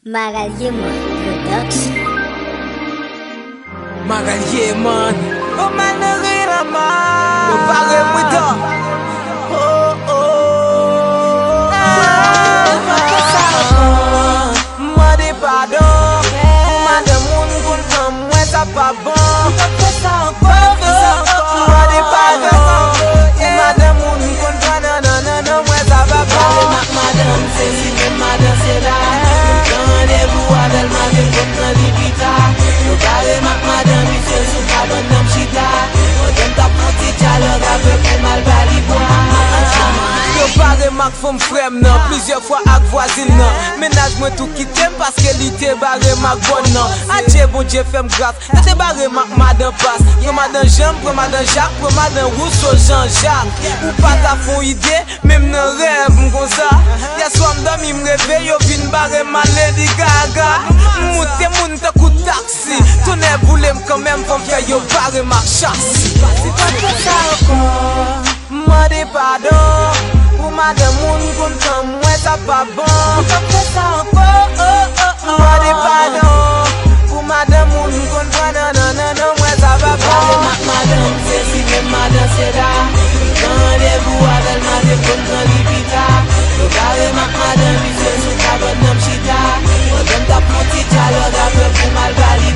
Magalye Production. Magalye man, oh man the real man, you pare muito. Moi des pardons, madame moun kon moi ça pas bon. Moi des pardons, madame moun kon non moi ça va pas. Madame c'est si madame c'est là. Rendez-vous avec madame contre l'ibita. Yo pare madame monsieur sous cabane chita. On t'a poti dialogue avec mal bali Yo pare mak fom frem nan, plusieurs fois ak voisine nan. Ménage moi tout quitte parce que li te barre mak bon nan. Adje bon Dieu fem grâce, te barre mak madame passe. Prends madame Jean, prends madame Jacques, prends madame Rousseau Jean-Jacques. Ou pas ta fond idée, même nan rêve comme ça. Hier soir m'dormi m'réveille, yo vin barre ma Lady Gaga. Moute moun te coup taxi, tourne voulait quand même fom faire yo barre ma chasse. Moi des pardons. Pour madame moun kontan moi ça pas bon. Moi des pardons. Pour madame moun kontan non moi ça va pas. Madame c'est si même madame c'est là. Rendez-vous avec madame kontan l'ibita. Yo pare madame monsieur sous cabane chita. Madame ta petit dialogue avec pour mal bali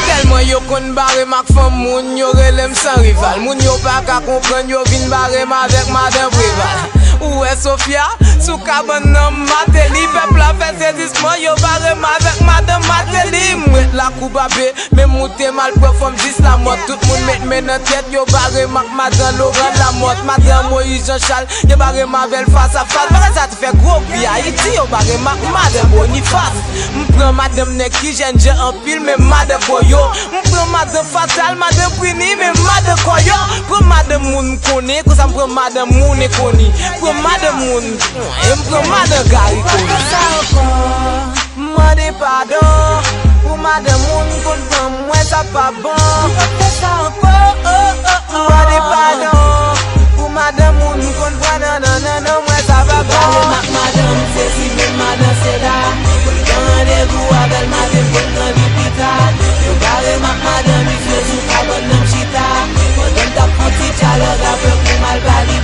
tellement yo kon barre mak fam moun yo relem sans rival. Moun yo pa ka comprendre yo vin barre avec madame Préval. Où est Sophia? Sous cabane nan Mateli. Peuple a fait saisissement yo barre avec madame Mateli. M'ret la coubabe, mais mouté mal performe 10 la mort. Tout moun met men en tête yo barre mak madame Laurent la mort. Madame Moïse Jean-Charles yo barre ma belle face à face. Parce ça te fait gros bi Haïti yo barre mak madame Boniface. M'prend madame Neki Genje en pile mais madame Boyo. M'prend madame Fatal, madame Prini mais madame Koyo. Prends madame moun connaît, que ça m'prend madame moun est connu. Prends madame moun, et m'prend madame Gary connu. Moi des pardons, pour madame moun kontan moi ça pas bon. Moi des pardons, pour madame moun kontan non moi ça va pas. Madame c'est si même madame c'est là. Rendez-vous avec madame kontan l'ibita. Yo pare madame monsieur sous cabane chita. Madame ta petit dialogue avec pour mal bali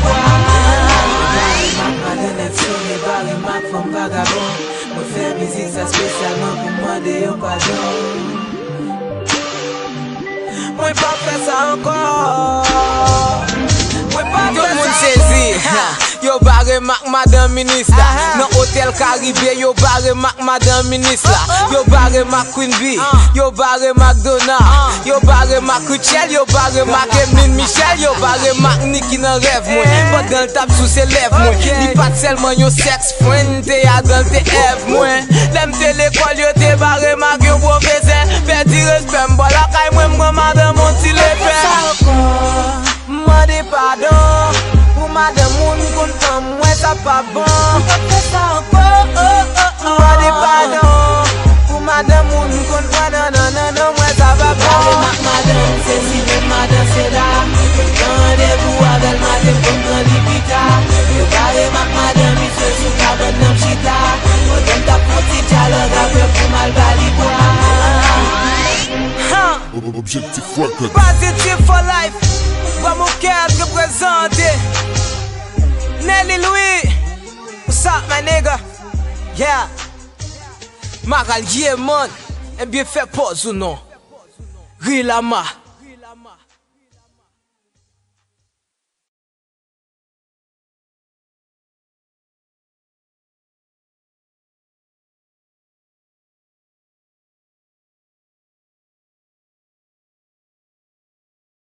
madame est tirée barre mak femme vagabond. Moi faire musique ça spécialement pour moi de yo pardon. Moi pas faire ça encore. Moi pas tout le monde saisi. Yo barre mak madame ministre. Dans hôtel Caribé yo barre mak madame ministre. Yo barre mak Queen Bee. Yo barre mak Donna. Yo barre mak Richel. Yo barre mak Emeline Michel. Yo barre mak Niki nan rêve moi. Pas dans le table sous ses lèvres moi. Li pas seulement yo sex friend. Te a dans tes rêves moi. L'aime te l'école yo te barre mak yo professeur. Fais du respect m'bola kay moi m'prend madame mon ti le fait. Moi des pardons. Pour madame moun kontan moi ça pas bon. Moi des pardons. Pour madame moun kontan non moi ça va pas. Madame c'est si même madame c'est là. Rendez-vous avec madame kontan l'ibita. Yo pare madame monsieur sous cabane chita. Madame ta petit dialogue avec pour mal bali Objectif record. Positive for life. Vamos cœur représenter Nelly Louis. What's up my nigga? Yeah. Magalye man. Et bien fait pause ou non? Rilama.